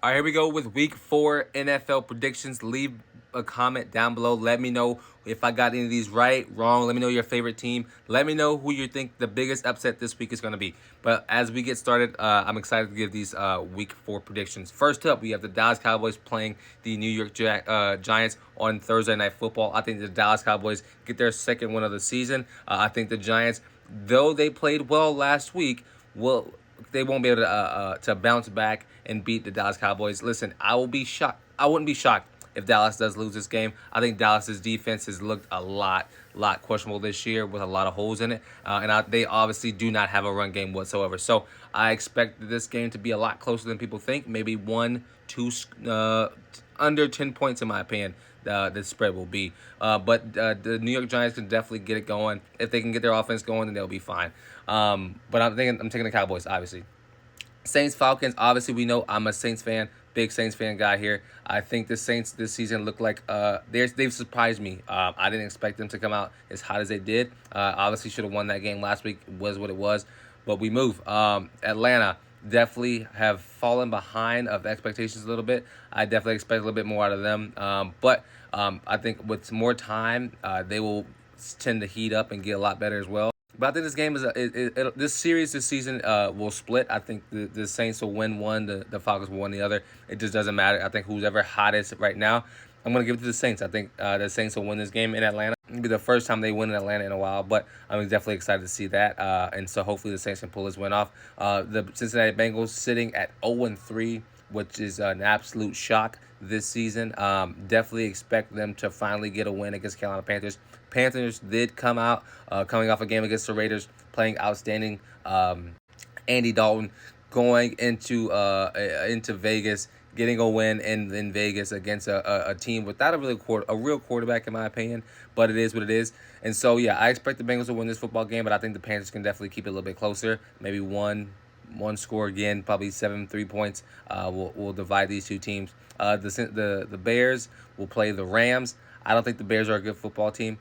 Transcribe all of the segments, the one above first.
All right, here we go with Week 4 NFL predictions. Leave a comment down below. Let me know if I got any of these right, wrong. Let me know your favorite team. Let me know who you think the biggest upset this week is going to be. But as we get started, I'm excited to give these Week 4 predictions. First up, we have the Dallas Cowboys playing the New York Giants on Thursday Night Football. I think the Dallas Cowboys get their second win of the season. I think the Giants, though they played well last week, they won't be able to bounce back and beat the Dallas Cowboys. Listen, I will be shocked. I wouldn't be shocked if Dallas does lose this game. I think Dallas's defense has looked a lot questionable this year with a lot of holes in it, and they obviously do not have a run game whatsoever. So I expect this game to be a lot closer than people think. Maybe 1-2, under 10 points in my opinion. The spread will be. But the New York Giants can definitely get it going. If they can get their offense going, then they'll be fine. But I'm taking the Cowboys, obviously. Saints Falcons, obviously we know I'm a Saints fan, big Saints fan guy here. I think the Saints this season look like they've surprised me. I didn't expect them to come out as hot as they did. Obviously should have won that game last week. It was what it was, but we move. Atlanta definitely have fallen behind of expectations a little bit. I definitely expect a little bit more out of them. But I think with more time, they will tend to heat up and get a lot better as well. But I think this game this series this season will split. I think the Saints will win one, the Falcons will win the other. It just doesn't matter. I think who's ever hottest right now, I'm going to give it to the Saints. I think the Saints will win this game in Atlanta. It'll be the first time they win in Atlanta in a while, but I'm definitely excited to see that. And so hopefully the Saints can pull this win off. The Cincinnati Bengals sitting at 0-3, which is an absolute shock this season. Definitely expect them to finally get a win against Carolina Panthers. Panthers did come out coming off a game against the Raiders, playing outstanding. Andy Dalton going into Vegas, getting a win in Vegas against a team without a real quarterback, in my opinion. But it is what it is. And so, yeah, I expect the Bengals to win this football game, but I think the Panthers can definitely keep it a little bit closer. Maybe one score again, probably 7-3 points. We'll divide these two teams. The Bears will play the Rams. I don't think the Bears are a good football team.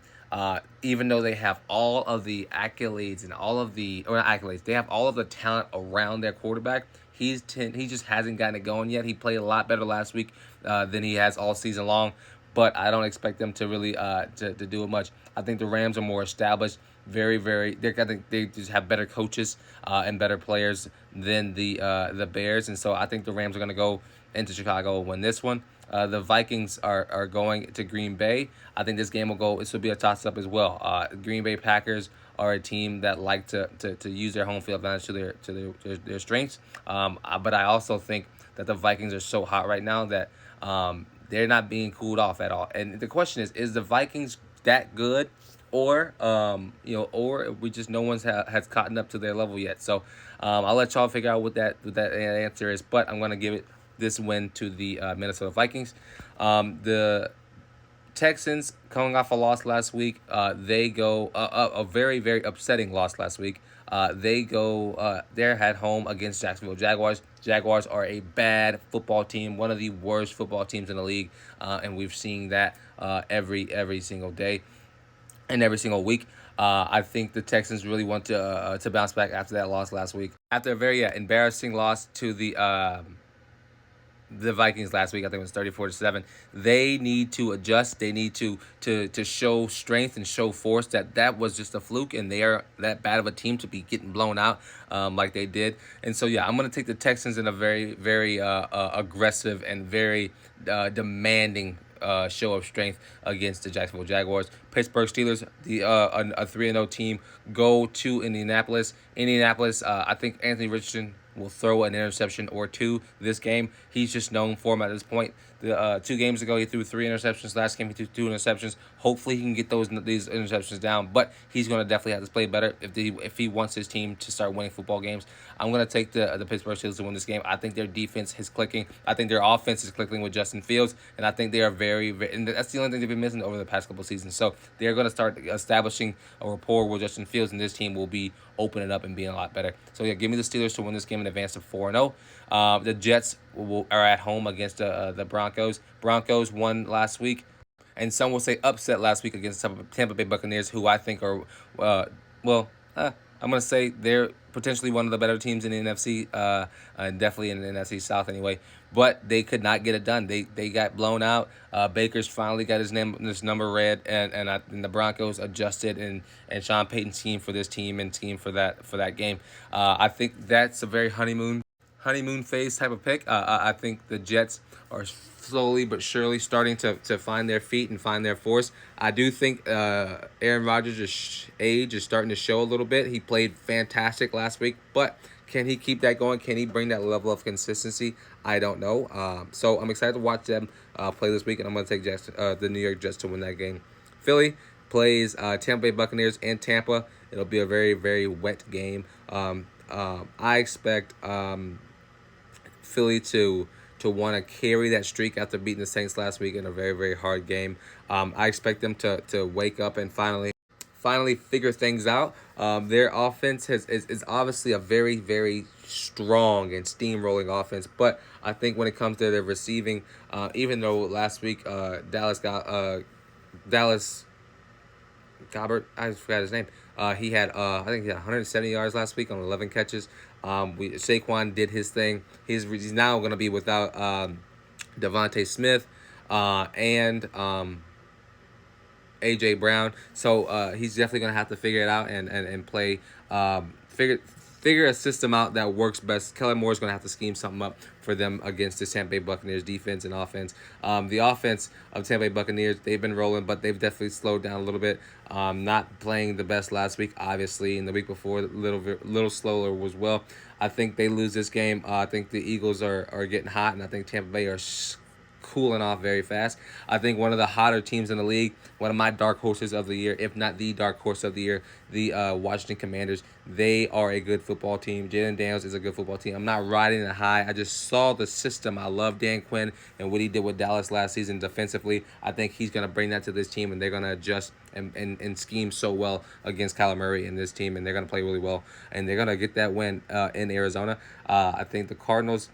Even though they have all of the accolades and they have all of the talent around their quarterback. He just hasn't gotten it going yet. He played a lot better last week than he has all season long, but I don't expect them to really to do it much. I think the Rams are more established. I think they just have better coaches and better players than the Bears, and so I think the Rams are going to go into Chicago and win this one. The Vikings are going to Green Bay. I think this game will go. This will be a toss-up as well. Green Bay Packers are a team that like to use their home field advantage to their strengths. But I also think that the Vikings are so hot right now that they're not being cooled off at all. And the question is the Vikings that good? Or or we just no one's has caught up to their level yet. So I'll let y'all figure out what that answer is. But I'm gonna give it this win to the Minnesota Vikings. The Texans, coming off a loss last week, they go a very upsetting loss last week. They're at home against Jacksonville Jaguars. Jaguars are a bad football team, one of the worst football teams in the league, and we've seen that every single day. And every single week. I think the Texans really want to bounce back after that loss last week. After a very embarrassing loss to the Vikings last week, I think it was 34-7. They need to adjust. They need to show strength and show force that was just a fluke, and they are that bad of a team to be getting blown out like they did. And so, yeah, I'm going to take the Texans in a very aggressive and very demanding show of strength against the Jacksonville Jaguars. Pittsburgh Steelers, a 3-0 team, go to Indianapolis. I think Anthony Richardson will throw an interception or two this game. He's just known for him at this point. 2 games ago, he threw 3 interceptions. Last game, he threw 2 interceptions. Hopefully, he can get these interceptions down. But he's going to definitely have to play better if he wants his team to start winning football games. I'm going to take the Pittsburgh Steelers to win this game. I think their defense is clicking. I think their offense is clicking with Justin Fields, and I think they are very, and that's the only thing they've been missing over the past couple seasons. So they're going to start establishing a rapport with Justin Fields, and this team will be opening up and being a lot better. So yeah, give me the Steelers to win this game in advance to 4-0. The Jets are at home against the Broncos. Broncos won last week, and some will say upset last week against Tampa Bay Buccaneers, who I think are I'm gonna say they're potentially one of the better teams in the NFC, and definitely in the NFC South anyway. But they could not get it done. They got blown out. Baker's finally got his number read, and the Broncos adjusted and Sean Payton's team for this team and team for that game. I think that's a very honeymoon phase type of pick. I think the Jets are slowly but surely starting to find their feet and find their force. I do think Aaron Rodgers' age is starting to show a little bit. He played fantastic last week, but can he keep that going? Can he bring that level of consistency? I don't know. So I'm excited to watch them play this week, and I'm going to take the New York Jets to win that game. Philly plays Tampa Bay Buccaneers in Tampa. It'll be a very, very wet game. I expect Philly to want to carry that streak after beating the Saints last week in a very, very hard game. I expect them to wake up and finally figure things out. Their offense is obviously a very, very strong and steamrolling offense, but I think when it comes to their receiving, even though last week Dallas Gobbert, I forgot his name. He had I think he had 170 yards last week on 11 catches. Saquon did his thing. He's now going to be without Devontae Smith and AJ Brown, so he's definitely going to have to figure it out and play figure a system out that works best. Kellen Moore's going to have to scheme something up for them against the Tampa Bay Buccaneers defense and offense. The offense of Tampa Bay Buccaneers, they've been rolling, but they've definitely slowed down a little bit. Not playing the best last week, obviously, and the week before a little slower as well. I think they lose this game. I think the Eagles are getting hot, and I think Tampa Bay are cooling off very fast. I think one of the hotter teams in the league, one of my dark horses of the year, if not the dark horse of the year, the Washington Commanders. They are a good football team. Jalen Daniels is a good football team. I'm not riding the high. I just saw the system. I love Dan Quinn and what he did with Dallas last season defensively. I think he's going to bring that to this team, and they're going to adjust and scheme so well against Kyler Murray and this team, and they're going to play really well, and they're going to get that win in Arizona. I think the Cardinals,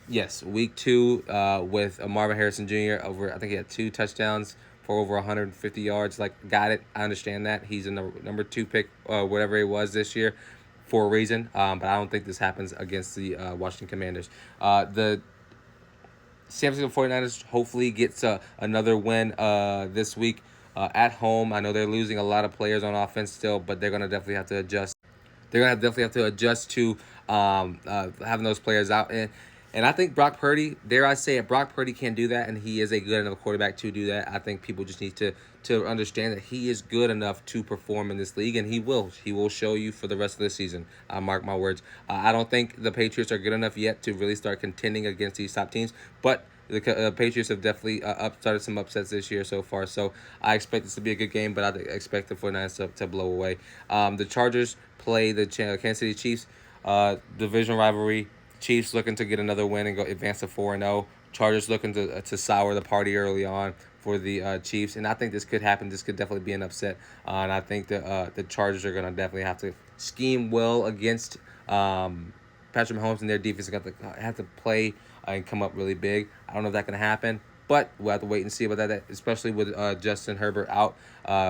yes, week 2 with Marvin Harrison Jr. I think he had 2 touchdowns for over 150 yards. Got it. I understand that. He's in the number 2 pick, whatever it was this year, for a reason. But I don't think this happens against the Washington Commanders. The San Francisco 49ers hopefully gets another win this week at home. I know they're losing a lot of players on offense still, but they're going to definitely have to adjust. They're going to definitely have to adjust to having those players out. And I think Brock Purdy, dare I say it, Brock Purdy can do that, and he is a good enough quarterback to do that. I think people just need to understand that he is good enough to perform in this league, and he will. He will show you for the rest of the season. I mark my words. I don't think the Patriots are good enough yet to really start contending against these top teams, but the Patriots have definitely started some upsets this year so far. So I expect this to be a good game, but I expect the 49ers to blow away. The Chargers play the Kansas City Chiefs, division rivalry. Chiefs looking to get another win and go advance to 4-0. Chargers looking to sour the party early on for the Chiefs, and I think this could happen. This could definitely be an upset, and I think the Chargers are going to definitely have to scheme well against Patrick Mahomes, and their defense is going to have to play and come up really big. I don't know if that's going to happen, but we'll have to wait and see about that, especially with Justin Herbert out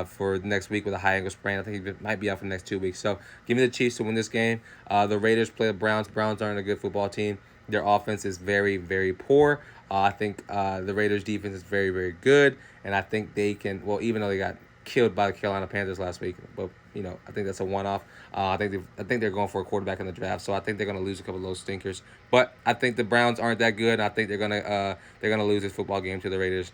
for next week with a high ankle sprain. I think he might be out for the next 2 weeks. So give me the Chiefs to win this game. The Raiders play the Browns. Browns aren't a good football team. Their offense is very, very poor. I think the Raiders' defense is very, very good, and I think they can. Well, even though they got killed by the Carolina Panthers last week, but I think that's a one-off. I think they're going for a quarterback in the draft, so I think they're going to lose a couple of those stinkers. But I think the Browns aren't that good. I think they're gonna lose this football game to the Raiders.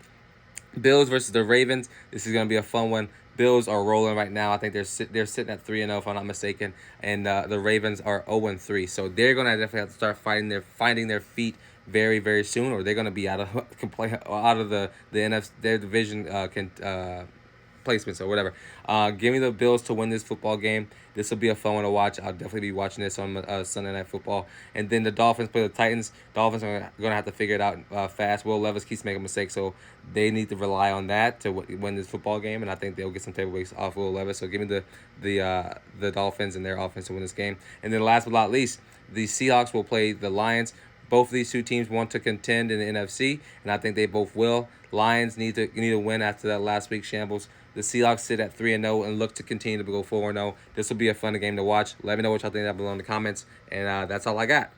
Bills versus the Ravens. This is going to be a fun one. Bills are rolling right now. I think they're sitting at 3-0 if I'm not mistaken, and the Ravens are 0-3. So they're going to definitely have to start finding their feet very, very soon, or they're going to be out of the NFC, their division placements or whatever. Give me the Bills to win this football game. This will be a fun one to watch. I'll definitely be watching this on Sunday Night Football. And then the Dolphins play the Titans. Dolphins are going to have to figure it out fast. Will Levis keeps making mistakes, so they need to rely on that to win this football game. And I think they'll get some takeaways off Will Levis. So give me the Dolphins and their offense to win this game. And then last but not least, the Seahawks will play the Lions. Both of these two teams want to contend in the NFC, and I think they both will. Lions need to win after that last week's shambles The Seahawks sit at 3-0 and look to continue to go 4-0. This will be a fun game to watch. Let me know what y'all think down below in the comments. And that's all I got.